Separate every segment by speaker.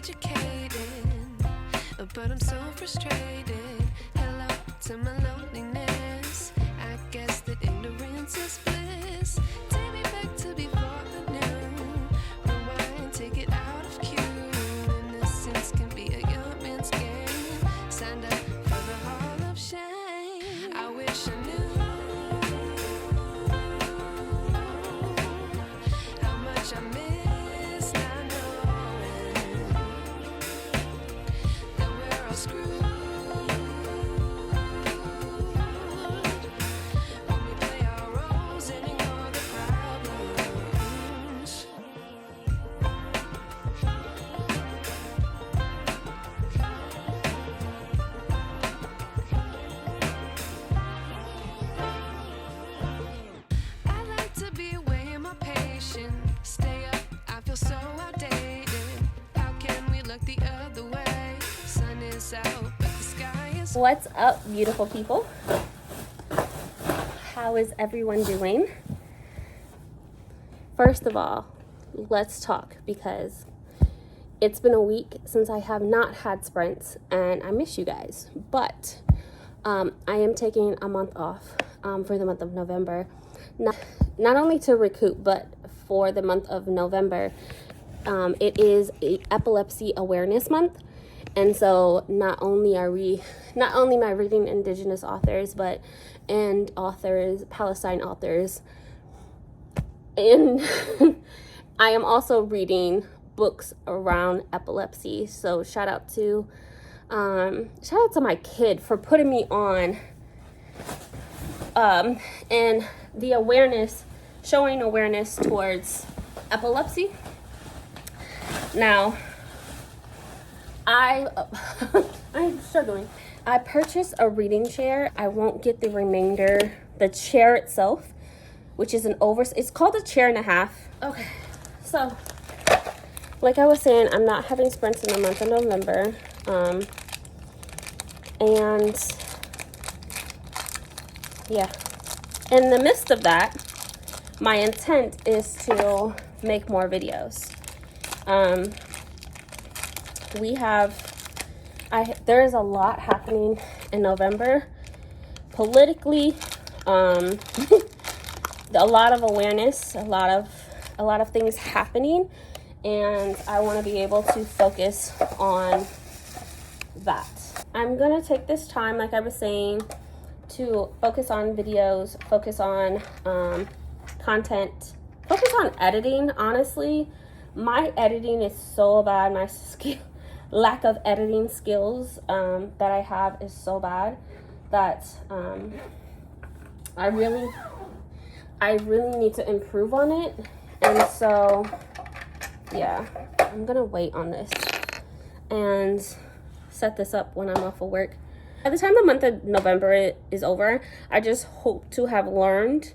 Speaker 1: educated, but I'm so frustrated. Hello to my loneliness. I guess that ignorance is bliss. Take me back to before I knew. Rewind, take it out of cue. Innocence can be a young man's game. Signed up for the hall of shame. I wish I knew how much I miss not knowing that we're all screwed when we play our roles and ignore the problems. I like to be away in my patience. Stay up, I feel so outdated. How can we look the other way? Sun is out, but the sky is.
Speaker 2: What's up, beautiful people? How is everyone doing? First of all, let's talk because it's been a week since I have not had sprints and I miss you guys. But I am taking a month off for the month of November. Not only to recoup, but for the month of November, it is Epilepsy Awareness Month. And so not only am I reading Indigenous authors, and authors, Palestine authors, and I am also reading books around epilepsy. So shout out to my kid for putting me on, and the awareness, showing awareness towards epilepsy. Now, I'm struggling. I purchased a reading chair. I won't get the remainder. The chair itself, which is it's called a chair and a half. Okay, so like I was saying, I'm not having sprints in the month of November. And yeah, in the midst of that, my intent is to make more videos. There is a lot happening in November politically, a lot of awareness, a lot of things happening, and I want to be able to focus on that. I'm gonna take this time, like I was saying, to focus on videos, focus on content, focus on editing. Honestly, my editing is so bad. My lack of editing skills that I have is so bad that I really need to improve on it. And so yeah, I'm gonna wait on this and set this up when I'm off of work. By the time the month of November is over, I just hope to have learned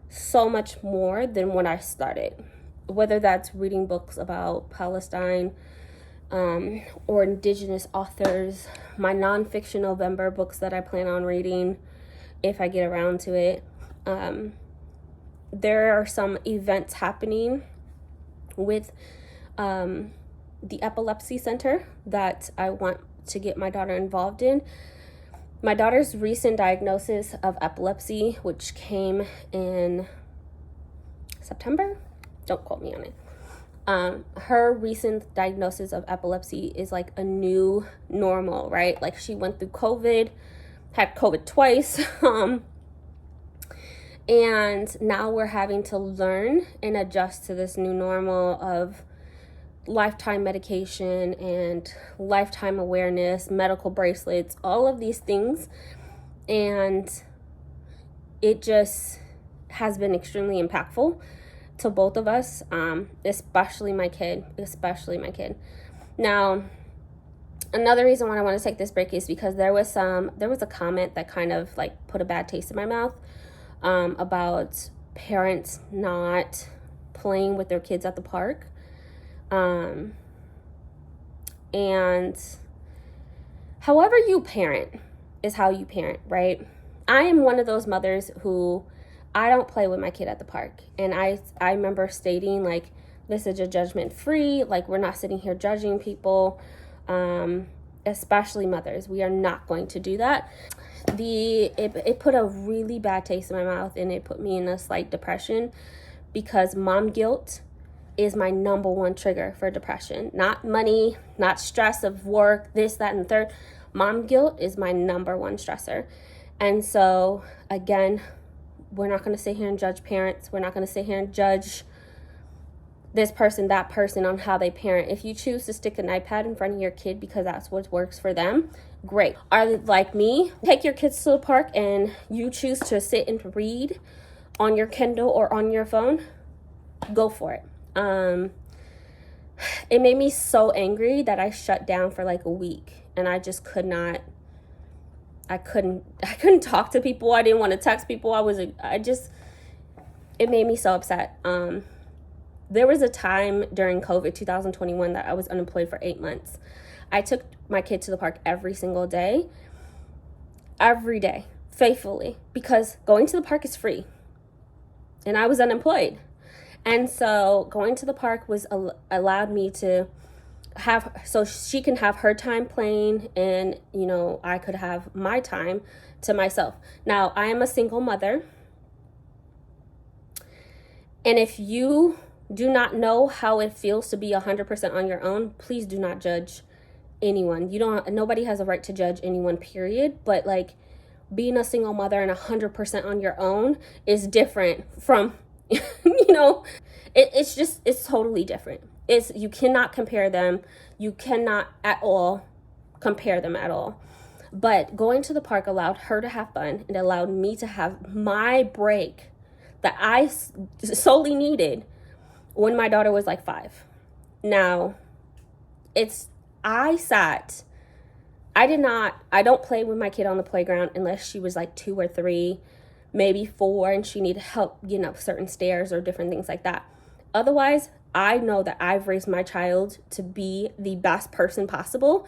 Speaker 2: so much more than when I started, whether that's reading books about Palestine, or Indigenous authors, my nonfiction November books that I plan on reading if I get around to it. There are some events happening with the Epilepsy Center that I want to get my daughter involved in. My daughter's recent diagnosis of epilepsy, which came in September, don't quote me on it. Her recent diagnosis of epilepsy is like a new normal, right? Like she went through COVID, had COVID twice, and now we're having to learn and adjust to this new normal of lifetime medication and lifetime awareness, medical bracelets, all of these things. And it just has been extremely impactful to both of us, especially my kid. Now, another reason why I want to take this break is because there was a comment that kind of like put a bad taste in my mouth, about parents not playing with their kids at the park. And however you parent is how you parent, right? I am one of those mothers who I don't play with my kid at the park. And I remember stating, like, This is a judgment free. Like, we're not sitting here judging people, especially mothers. We are not going to do that. It put a really bad taste in my mouth, and it put me in a slight depression, because mom guilt is my number one trigger for depression. Not money, not stress of work, this, that, and the third. Mom guilt is my number one stressor. And so, again, we're not going to sit here and judge parents. We're not going to sit here and judge this person, that person, on how they parent. If you choose to stick an iPad in front of your kid because that's what works for them, great. Are like me, take your kids to the park and you choose to sit and read on your Kindle or on your phone, go for it. It made me so angry that I shut down for like a week, and I just couldn't talk to people. I didn't want to text people. It made me so upset. There was a time during COVID 2021 that I was unemployed for 8 months. I took my kid to the park every single day, faithfully, because going to the park is free, and I was unemployed. And so going to the park allowed me to so she can have her time playing, and, I could have my time to myself. Now, I am a single mother, and if you do not know how it feels to be 100% on your own, please do not judge anyone. Nobody has a right to judge anyone, period. But like, being a single mother and 100% on your own is different from, it's totally different. You cannot compare them. You cannot at all compare them at all. But going to the park allowed her to have fun. It allowed me to have my break that I solely needed when my daughter was like 5. Now, I don't play with my kid on the playground unless she was like 2 or 3, maybe 4, and she needed help getting up certain stairs or different things like that. Otherwise, I know that I've raised my child to be the best person possible,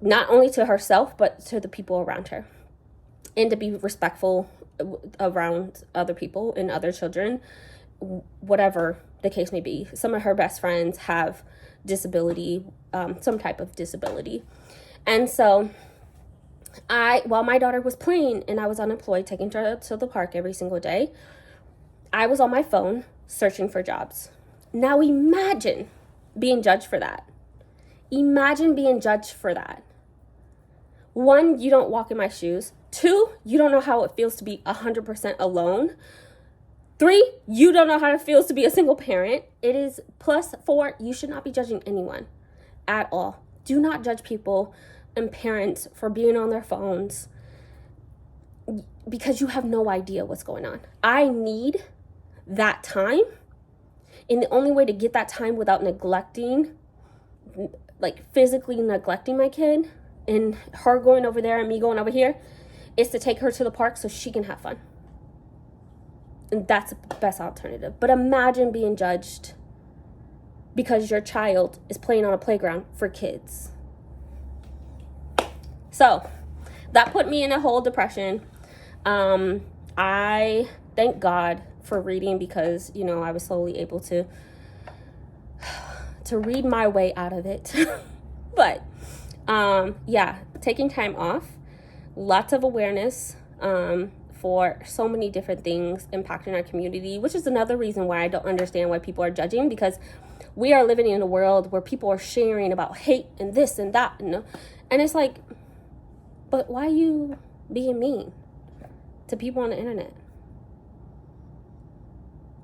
Speaker 2: not only to herself, but to the people around her, and to be respectful around other people and other children, whatever the case may be. Some of her best friends have disability, some type of disability. And so while my daughter was playing and I was unemployed, taking her to the park every single day, I was on my phone searching for jobs. Now imagine being judged for that. Imagine being judged for that. 1, you don't walk in my shoes. 2, you don't know how it feels to be 100% alone. 3, you don't know how it feels to be a single parent. It is +4, you should not be judging anyone at all. Do not judge people and parents for being on their phones, because you have no idea what's going on. I need that time, and the only way to get that time without neglecting, like physically neglecting my kid, and her going over there and me going over here, is to take her to the park so she can have fun. And that's the best alternative. But imagine being judged because your child is playing on a playground for kids. So that put me in a whole depression. I thank God for reading, because, I was slowly able to read my way out of it. But, taking time off, lots of awareness, for so many different things impacting our community, which is another reason why I don't understand why people are judging, because we are living in a world where people are sharing about hate and this and that, and it's like, but why are you being mean to people on the internet?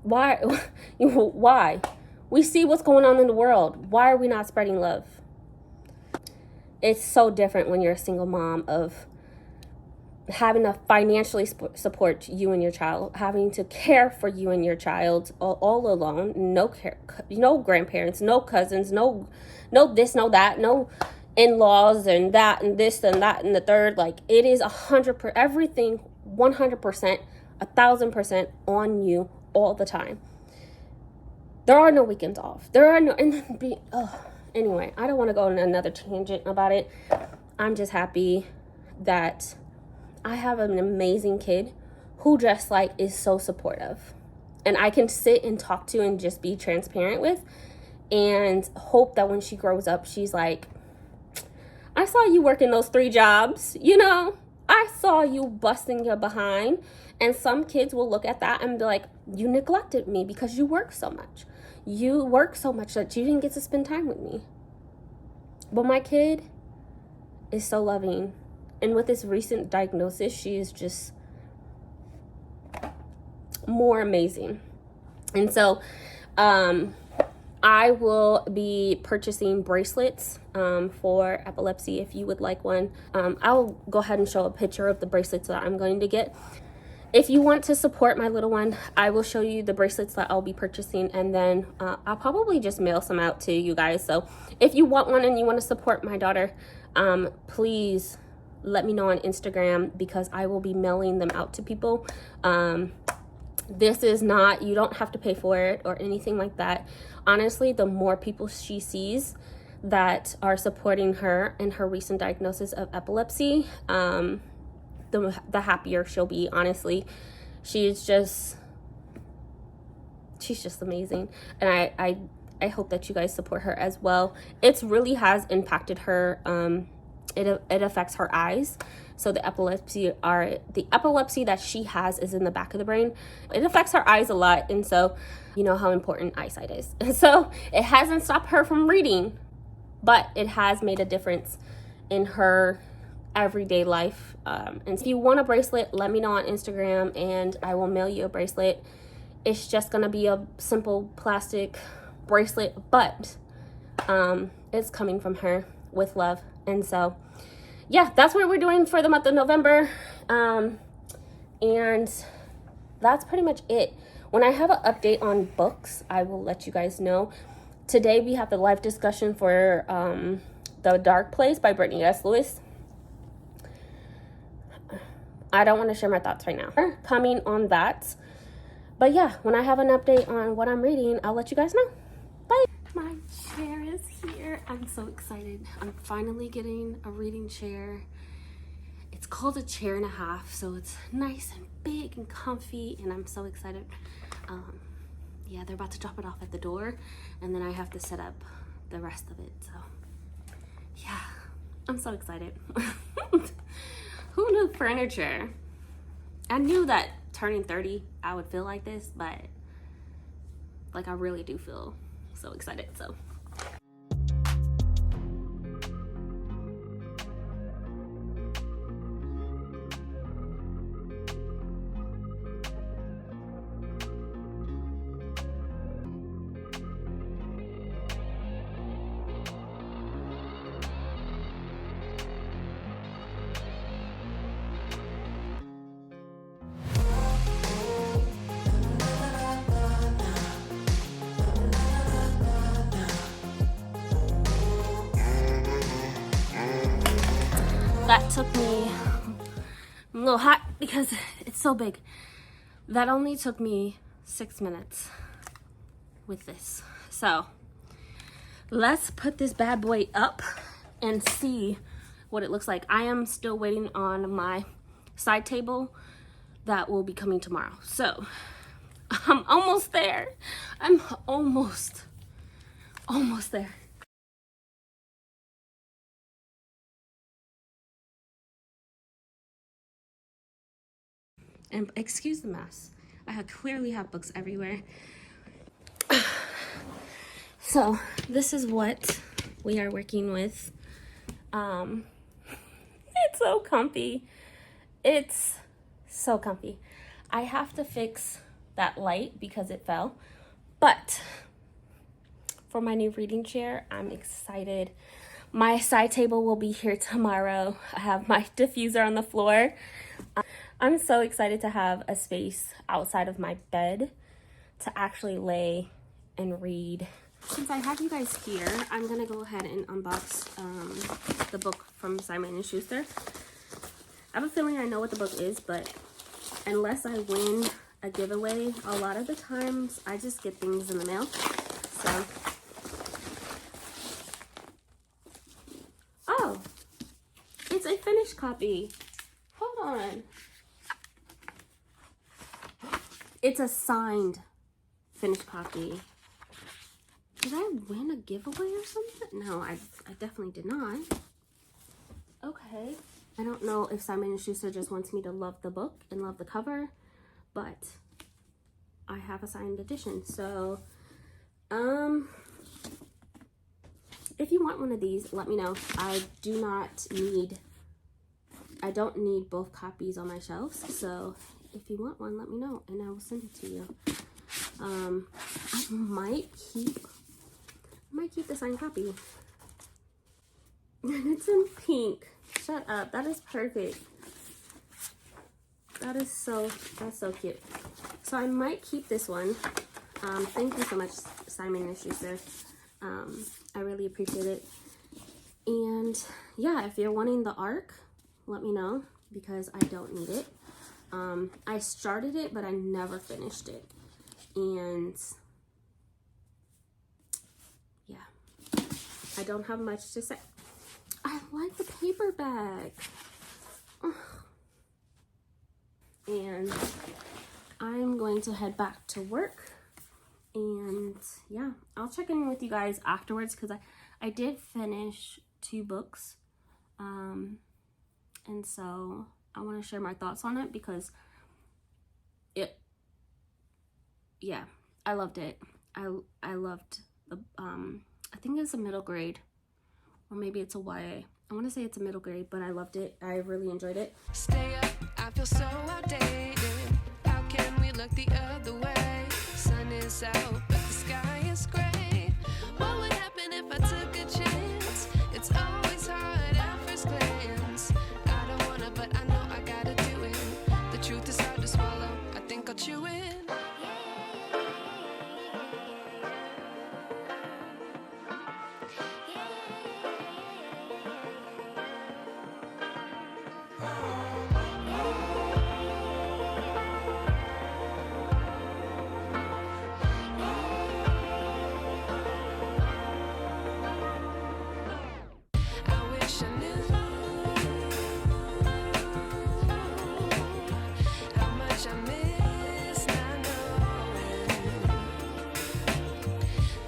Speaker 2: Why? Why? We see what's going on in the world. Why are we not spreading love? It's so different when you're a single mom, of having to financially support you and your child, having to care for you and your child all alone, no care, no grandparents, no cousins, no this, no that, no in-laws and that and this and that and the third. Like, it is 100%, everything 100%, 1,000% on you all the time. There are no weekends off. Anyway, I don't want to go on another tangent about it. I'm just happy that I have an amazing kid who just is so supportive. and I can sit and talk to and just be transparent with, and hope that when she grows up, she's like, I saw you working those 3 jobs, you know? I saw you busting your behind. And some kids will look at that and be like, you neglected me because you work so much. You work so much that you didn't get to spend time with me. But my kid is so loving. And with this recent diagnosis, she is just more amazing. And so I will be purchasing bracelets for epilepsy if you would like one. I'll go ahead and show a picture of the bracelets that I'm going to get. If you want to support my little one, I will show you the bracelets that I'll be purchasing, and then I'll probably just mail some out to you guys. So if you want one and you want to support my daughter, please let me know on Instagram, because I will be mailing them out to people. This is not, you don't have to pay for it or anything like that. Honestly, the more people she sees that are supporting her in her recent diagnosis of epilepsy, the happier she'll be. Honestly, she's just amazing, and I hope that you guys support her as well. It really has impacted her. It affects her eyes. So the epilepsy that she has is in the back of the brain. It affects her eyes a lot, and so you know how important eyesight is. And so it hasn't stopped her from reading, but it has made a difference in her everyday life. And if you want a bracelet, let me know on Instagram and I will mail you a bracelet. It's just gonna be a simple plastic bracelet, but it's coming from her with love. And so yeah, that's what we're doing for the month of November. And that's pretty much it. When I have an update on books, I will let you guys know. Today we have the live discussion for The Dark Place by Brittany S. Lewis. I don't want to share my thoughts right now. Coming on that. But yeah, when I have an update on what I'm reading, I'll let you guys know. Bye. My chair is here. I'm so excited. I'm finally getting a reading chair. It's called a 1.5 chair, so it's nice and big and comfy, and I'm so excited. Yeah, they're about to drop it off at the door, and then I have to set up the rest of it. So yeah, I'm so excited. Who knew furniture? I knew that turning 30 I would feel like this, but like I really do feel so excited. So that took me, I'm a little hot because it's so big. That only took me 6 minutes with this. So let's put this bad boy up and see what it looks like. I am still waiting on my side table that will be coming tomorrow. So I'm almost there. I'm almost there. And excuse the mess. I clearly have books everywhere. So this is what we are working with. It's so comfy. It's so comfy. I have to fix that light because it fell. But for my new reading chair, I'm excited. My side table will be here tomorrow. I have my diffuser on the floor. I'm so excited to have a space outside of my bed to actually lay and read. Since I have you guys here, I'm gonna go ahead and unbox the book from Simon & Schuster. I have a feeling I know what the book is, but unless I win a giveaway, a lot of the times I just get things in the mail. So, oh, it's a finished copy. Hold on. It's a signed finished copy. Did I win a giveaway or something? No, I definitely did not. Okay. I don't know if Simon & Schuster just wants me to love the book and love the cover, but I have a signed edition. So, if you want one of these, let me know. I don't need both copies on my shelves. So if you want one, let me know and I will send it to you. I might keep the signed copy. And it's in pink. Shut up. That is perfect. That's so cute. So I might keep this one. Thank you so much, Simon & Schuster. I really appreciate it. And yeah, if you're wanting the ARC, let me know because I don't need it. I started it, but I never finished it. And yeah, I don't have much to say. I like the paperback. And I'm going to head back to work. And yeah, I'll check in with you guys afterwards because I did finish 2 books. And so I want to share my thoughts on it because I loved it. I loved the, I think it's a middle grade or maybe it's a YA. I want to say it's a middle grade, but I loved it. I really enjoyed it.
Speaker 1: Stay up, I feel so outdated. How can we look the other way? Sun is out, but the sky is gray. What would happen if I took a chance? It's always hard at first glance. I don't wanna, but I know I gotta do it. The truth is hard to swallow. I think I'll chew it. I wish I knew how much I miss not knowing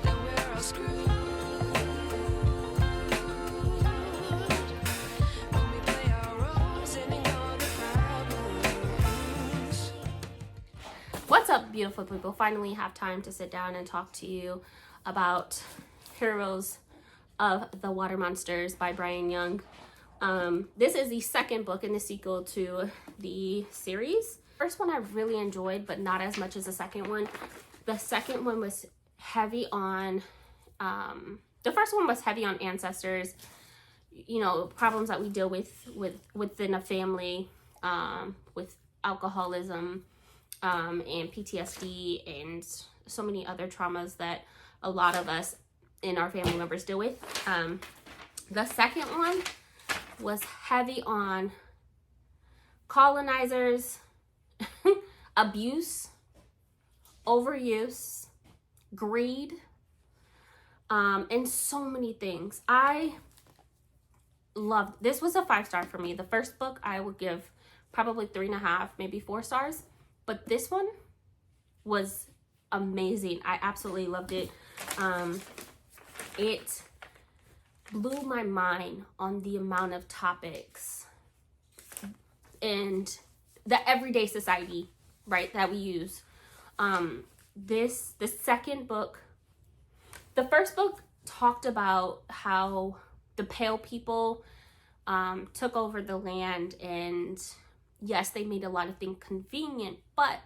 Speaker 1: that we're all screwed when we play our roles and ignore the problems.
Speaker 2: What's up, beautiful people? Finally have time to sit down and talk to you about Heroes of the Water Monsters by Brian Young. This is the second book in the sequel to the series. First one I really enjoyed, but not as much as the second one. The second one was heavy on, the first one was heavy on ancestors, you know, problems that we deal with within a family, with alcoholism, and PTSD and so many other traumas that a lot of us in our family members deal with. The second one was heavy on colonizers, abuse, overuse, greed, and so many things. I loved, this was a 5-star for me. The first book I would give probably 3.5, maybe 4 stars, but this one was amazing. I absolutely loved it. It blew my mind on the amount of topics and the everyday society, right, that we use. The second book, the first book talked about how the Pale people took over the land, and yes, they made a lot of things convenient, but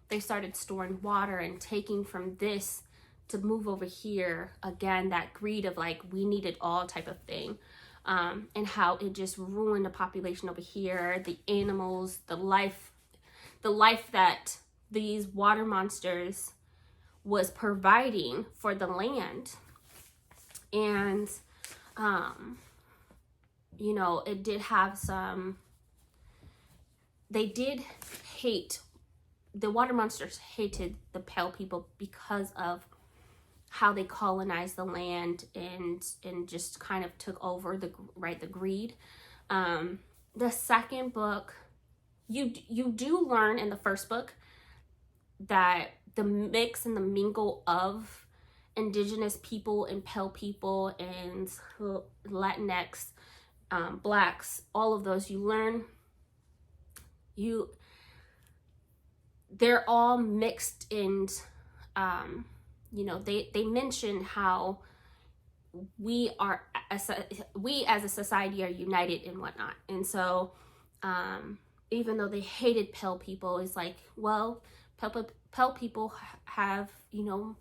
Speaker 2: they started storing water and taking from this to move over here. Again, that greed of like, we need it all type of thing. And how it just ruined the population over here, the animals, the life that these water monsters was providing for the land. And, you know, it did have some, they did hate, the water monsters hated the Pale people because of how they colonized the land and just kind of took over the greed. The second book, you do learn in the first book that the mix and the mingle of indigenous people and Pale people and Latinx, blacks, all of those, you learn, they're all mixed. And you know, they mention how we as a society are united and whatnot. And so even though they hated Pale people, it's like, well, Pale people have, you know,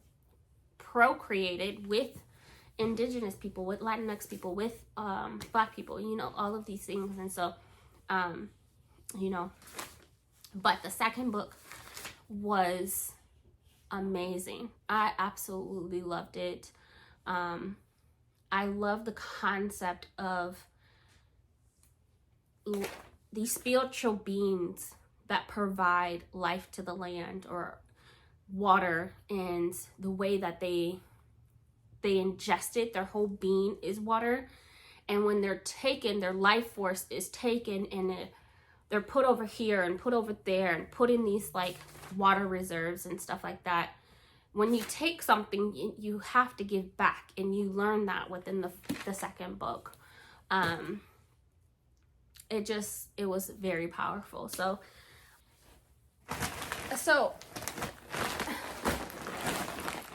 Speaker 2: procreated with indigenous people, with Latinx people, with black people, you know, all of these things. And so you know, but the second book was amazing. I absolutely loved it. I love the concept of these spiritual beings that provide life to the land, or water, and the way that they ingest it. Their whole being is water, and when they're taken, their life force is taken, and they're put over here and put over there and put in these like water reserves and stuff like that. When you take something, you have to give back, and you learn that within the second book. It was very powerful. So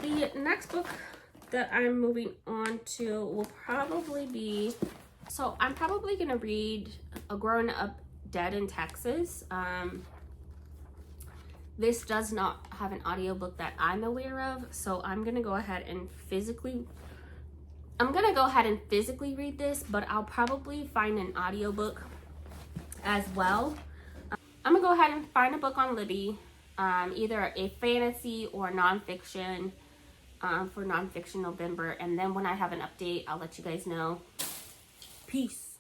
Speaker 2: the next book that I'm moving on to will probably be, so I'm probably gonna read A Grown Up Dead in Texas. This does not have an audiobook that I'm aware of, so I'm gonna go ahead and physically read this, but I'll probably find an audiobook as well. I'm gonna go ahead and find a book on Libby, either a fantasy or nonfiction, for Nonfiction November, and then when I have an update, I'll let you guys know. Peace.